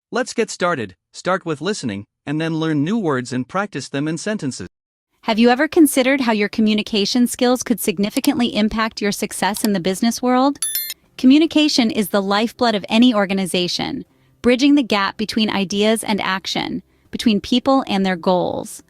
Let's get started. Start with listening, and then learn new words and practice them in sentences. Have you ever considered how your communication skills could significantly impact your success in the business world? Communication is the lifeblood of any organization, bridging the gap between ideas and action, between people and their goals.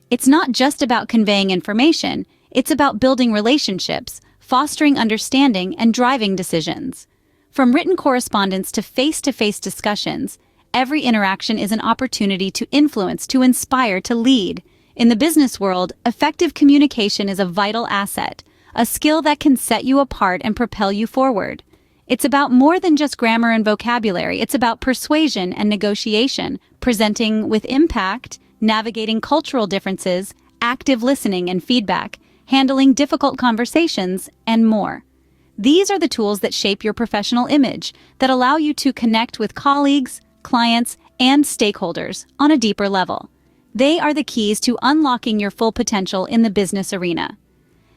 It's not just about conveying information, it's about building relationships, fostering understanding, and driving decisions. From written correspondence to face-to-face discussions, every interaction is an opportunity to influence, to inspire, to lead. In the business world, effective communication is a vital asset, a skill that can set you apart and propel you forward. It's about more than just grammar and vocabulary. It's about persuasion and negotiation, presenting with impact, navigating cultural differences, active listening and feedback, handling difficult conversations, and more. These are the tools that shape your professional image, that allow you to connect with colleagues, clients, and stakeholders on a deeper level. They are the keys to unlocking your full potential in the business arena.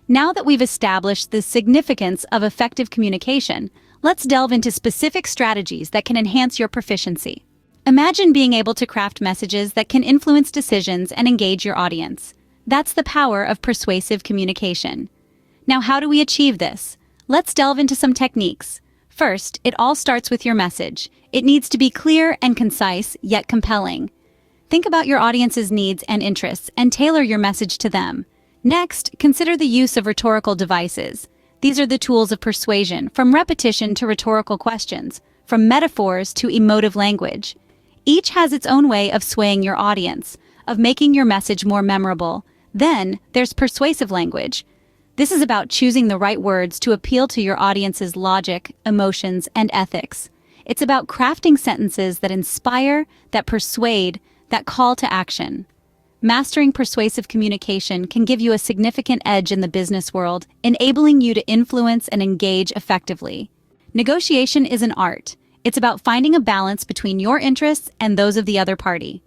Now that we've established the significance of effective communication, let's delve into specific strategies that can enhance your proficiency. Imagine being able to craft messages that can influence decisions and engage your audience. That's the power of persuasive communication. Now, how do we achieve this? Let's delve into some techniques. First, it all starts with your message. It needs to be clear and concise, yet compelling. Think about your audience's needs and interests and tailor your message to them. Next, consider the use of rhetorical devices. These are the tools of persuasion, from repetition to rhetorical questions, from metaphors to emotive language. Each has its own way of swaying your audience, of making your message more memorable. Then, there's persuasive language. This is about choosing the right words to appeal to your audience's logic, emotions, and ethics. It's about crafting sentences that inspire, that persuade, that call to action. Mastering persuasive communication can give you a significant edge in the business world, enabling you to influence and engage effectively. Negotiation is an art. It's about finding a balance between your interests and those of the other party.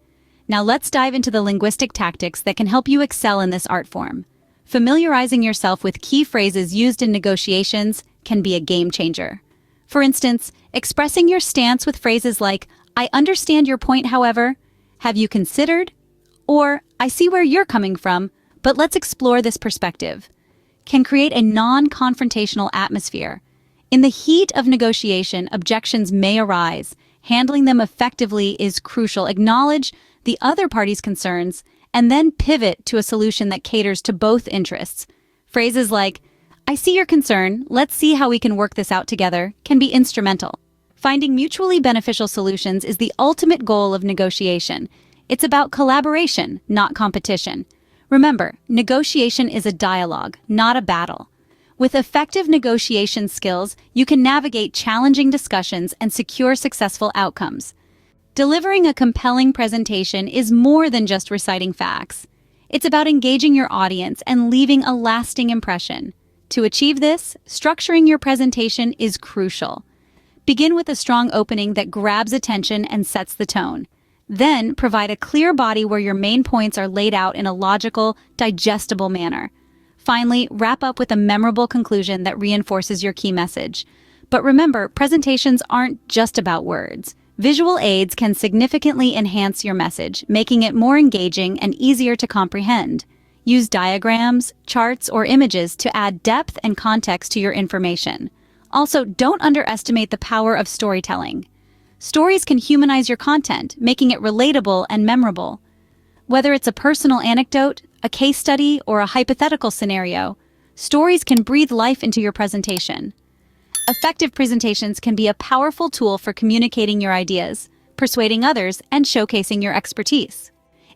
Now let's dive into the linguistic tactics that can help you excel in this art form. Familiarizing yourself with key phrases used in negotiations can be a game changer. For instance, expressing your stance with phrases like, "I understand your point, however," "Have you considered?" or "I see where you're coming from, but let's explore this perspective," can create a non-confrontational atmosphere. In the heat of negotiation, objections may arise. Handling them effectively is crucial. Acknowledge the other party's concerns and then pivot to a solution that caters to both interests. Phrases like, "I see your concern, let's see how we can work this out together," can be instrumental. Finding mutually beneficial solutions is the ultimate goal of negotiation. It's about collaboration, not competition. Remember, negotiation is a dialogue, not a battle. With effective negotiation skills, you can navigate challenging discussions and secure successful outcomes. Delivering a compelling presentation is more than just reciting facts. It's about engaging your audience and leaving a lasting impression. To achieve this, structuring your presentation is crucial. Begin with a strong opening that grabs attention and sets the tone. Then, provide a clear body where your main points are laid out in a logical, digestible manner. Finally, wrap up with a memorable conclusion that reinforces your key message. But remember, presentations aren't just about words. Visual aids can significantly enhance your message, making it more engaging and easier to comprehend. Use diagrams, charts, or images to add depth and context to your information. Also, don't underestimate the power of storytelling. Stories can humanize your content, making it relatable and memorable. Whether it's a personal anecdote, a case study, or a hypothetical scenario, stories can breathe life into your presentation. Effective presentations can be a powerful tool for communicating your ideas, persuading others, and showcasing your expertise.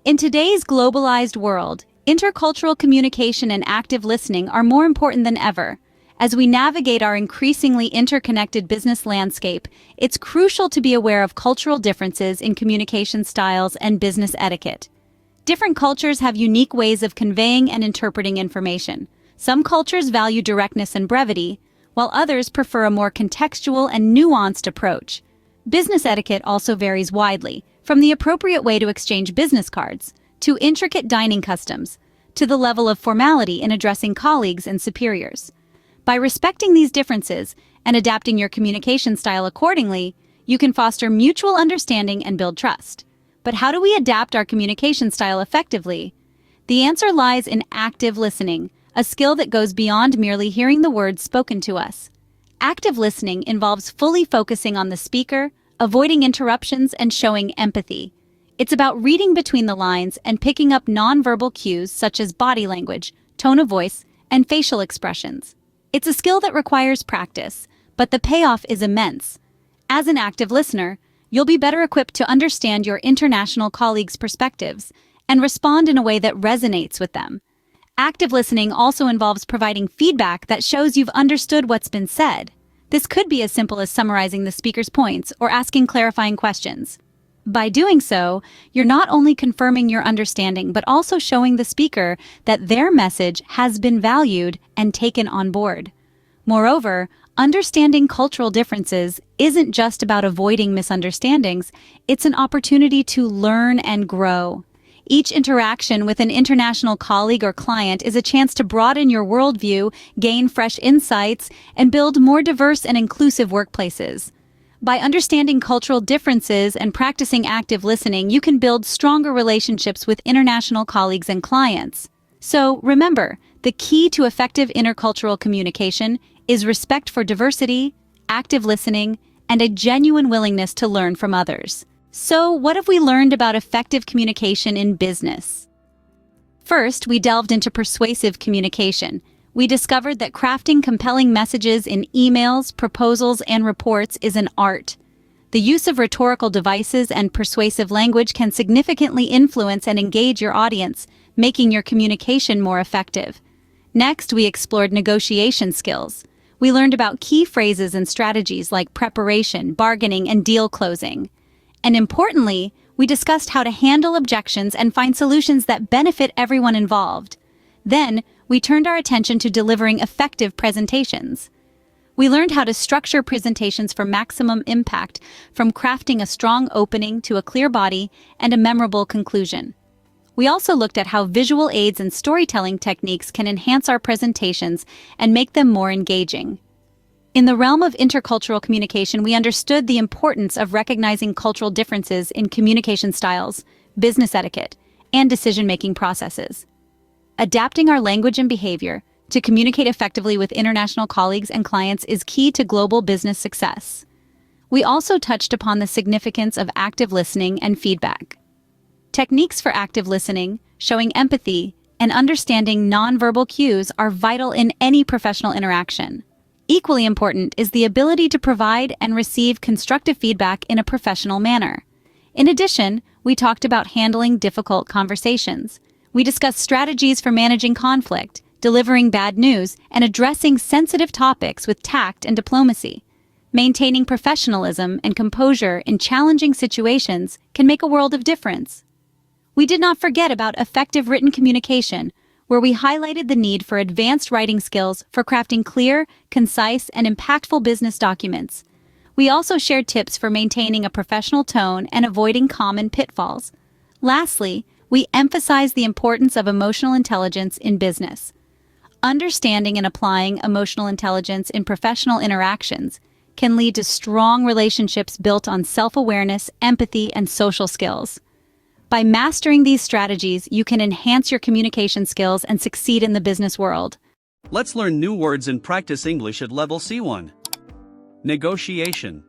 In today's globalized world, intercultural communication and active listening are more important than ever. As we navigate our increasingly interconnected business landscape, it's crucial to be aware of cultural differences in communication styles and business etiquette. Different cultures have unique ways of conveying and interpreting information. Some cultures value directness and brevity, while others prefer a more contextual and nuanced approach. Business etiquette also varies widely, from the appropriate way to exchange business cards, to intricate dining customs, to the level of formality in addressing colleagues and superiors. By respecting these differences and adapting your communication style accordingly, You can foster mutual understanding and build trust. But how do we adapt our communication style effectively? The answer lies in active listening, a skill that goes beyond merely hearing the words spoken to us. Active listening involves fully focusing on the speaker, avoiding interruptions, and showing empathy. It's about reading between the lines and picking up nonverbal cues such as body language, tone of voice, and facial expressions. It's a skill that requires practice, but the payoff is immense. As an active listener, you'll be better equipped to understand your international colleagues' perspectives and respond in a way that resonates with them. Active listening also involves providing feedback that shows you've understood what's been said. This could be as simple as summarizing the speaker's points or asking clarifying questions. By doing so, you're not only confirming your understanding, but also showing the speaker that their message has been valued and taken on board. Moreover, understanding cultural differences isn't just about avoiding misunderstandings, it's an opportunity to learn and grow. Each interaction with an international colleague or client is a chance to broaden your worldview, gain fresh insights, and build more diverse and inclusive workplaces. By understanding cultural differences and practicing active listening, you can build stronger relationships with international colleagues and clients. So, remember, the key to effective intercultural communication is respect for diversity, active listening, and a genuine willingness to learn from others. So, what have we learned about effective communication in business? First, we delved into persuasive communication. We discovered that crafting compelling messages in emails, proposals, and reports is an art. The use of rhetorical devices and persuasive language can significantly influence and engage your audience, making your communication more effective. Next, we explored negotiation skills. We learned about key phrases and strategies like preparation, bargaining, and deal closing. And importantly, we discussed how to handle objections and find solutions that benefit everyone involved. Then, we turned our attention to delivering effective presentations. We learned how to structure presentations for maximum impact, from crafting a strong opening to a clear body and a memorable conclusion. We also looked at how visual aids and storytelling techniques can enhance our presentations and make them more engaging. In the realm of intercultural communication, we understood the importance of recognizing cultural differences in communication styles, business etiquette, and decision-making processes. Adapting our language and behavior to communicate effectively with international colleagues and clients is key to global business success. We also touched upon the significance of active listening and feedback. Techniques for active listening, showing empathy, and understanding nonverbal cues are vital in any professional interaction. Equally important is the ability to provide and receive constructive feedback in a professional manner. In addition, we talked about handling difficult conversations. We discussed strategies for managing conflict, delivering bad news, and addressing sensitive topics with tact and diplomacy. Maintaining professionalism and composure in challenging situations can make a world of difference. We did not forget about effective written communication, where we highlighted the need for advanced writing skills for crafting clear, concise, and impactful business documents. We also shared tips for maintaining a professional tone and avoiding common pitfalls. Lastly, we emphasized the importance of emotional intelligence in business. Understanding and applying emotional intelligence in professional interactions can lead to strong relationships built on self-awareness, empathy, and social skills. By mastering these strategies, you can enhance your communication skills and succeed in the business world. Let's learn new words and practice English at level C1. Negotiation.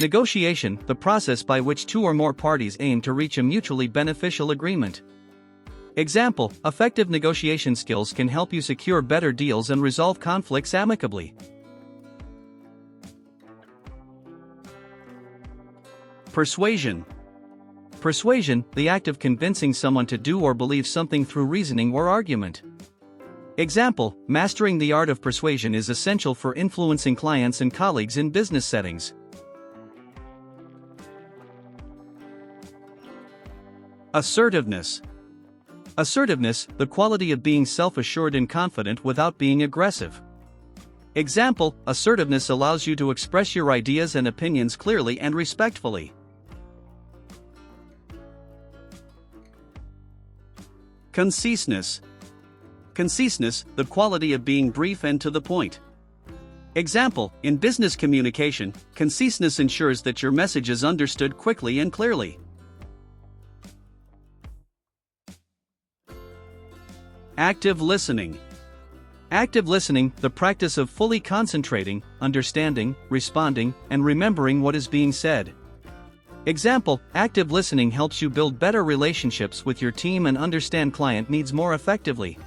Negotiation, the process by which two or more parties aim to reach a mutually beneficial agreement. Example, effective negotiation skills can help you secure better deals and resolve conflicts amicably. Persuasion. Persuasion, the act of convincing someone to do or believe something through reasoning or argument. Example, mastering the art of persuasion is essential for influencing clients and colleagues in business settings. Assertiveness. Assertiveness, the quality of being self-assured and confident without being aggressive. Example, assertiveness allows you to express your ideas and opinions clearly and respectfully. Conciseness. Conciseness, the quality of being brief and to the point. Example, in business communication, conciseness ensures that your message is understood quickly and clearly. Active listening. Active listening, the practice of fully concentrating, understanding, responding, and remembering what is being said. Example, active listening helps you build better relationships with your team and understand client needs more effectively.